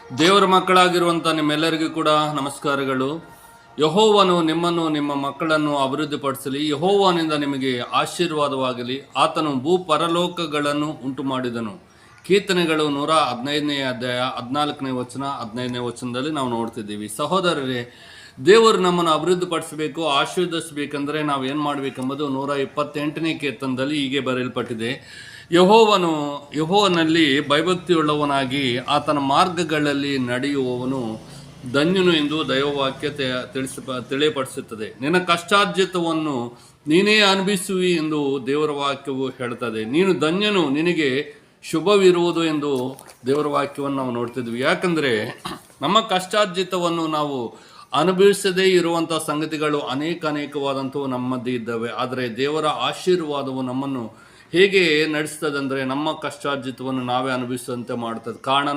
ದೇವರ ಮಕ್ಕಳಾಗಿರುವಂಥ ನಿಮ್ಮೆಲ್ಲರಿಗೂ ಕೂಡ ನಮಸ್ಕಾರಗಳು. ಯೆಹೋವನು ನಿಮ್ಮನ್ನು ನಿಮ್ಮ ಮಕ್ಕಳನ್ನು ಅಭಿವೃದ್ಧಿಪಡಿಸಲಿ. ಯೆಹೋವನಿಂದ ನಿಮಗೆ ಆಶೀರ್ವಾದವಾಗಲಿ. ಆತನು ಭೂಪರಲೋಕಗಳನ್ನು ಉಂಟು ಮಾಡಿದನು. ಕೀರ್ತನೆಗಳು 115ನೇ ಅಧ್ಯಾಯ 14ನೇ ವಚನ 15ನೇ ವಚನದಲ್ಲಿ ನಾವು ನೋಡ್ತಿದ್ದೀವಿ. ಸಹೋದರರೇ, ದೇವರು ನಮ್ಮನ್ನು ಅಭಿವೃದ್ಧಿಪಡಿಸಬೇಕು, ಆಶೀರ್ವದಿಸಬೇಕಂದ್ರೆ ನಾವು ಏನು ಮಾಡಬೇಕೆಂಬುದು 128ನೇ ಕೀರ್ತನದಲ್ಲಿ ಹೀಗೆ ಬರೆಯಲ್ಪಟ್ಟಿದೆ. ಯೆಹೋವನಲ್ಲಿ ಭಯಭಕ್ತಿಯುಳ್ಳವನಾಗಿ ಆತನ ಮಾರ್ಗಗಳಲ್ಲಿ ನಡೆಯುವವನು ಧನ್ಯನು ಎಂದು ದೈವವಾಕ್ಯ ತಿಳಿಯಪಡಿಸುತ್ತದೆ. ನಿನ್ನ ಕಷ್ಟಾರ್ಜಿತವನ್ನು ನೀನೇ ಅನುಭವಿಸುವಿ ಎಂದು ದೇವರ ವಾಕ್ಯವು ಹೇಳ್ತದೆ. ನೀನು ಧನ್ಯನು, ನಿನಗೆ ಶುಭವಿರುವುದು ಎಂದು ದೇವರ ವಾಕ್ಯವನ್ನು ನಾವು ನೋಡ್ತಿದ್ವಿ. ಯಾಕಂದರೆ ನಮ್ಮ ಕಷ್ಟಾರ್ಜಿತವನ್ನು ನಾವು ಅನುಭವಿಸದೇ ಇರುವಂಥ ಸಂಗತಿಗಳು ಅನೇಕವಾದಂಥವು ನಮ್ಮದೇ ಇದ್ದಾವೆ. ಆದರೆ ದೇವರ ಆಶೀರ್ವಾದವು ನಮ್ಮನ್ನು ಹೇಗೆ ನಡೆಸ್ತದೆ ಅಂದರೆ ನಮ್ಮ ಕಷ್ಟಾರ್ಜಿತವನ್ನು ನಾವೇ ಅನುಭವಿಸುವಂತೆ ಮಾಡ್ತದೆ. ಕಾರಣ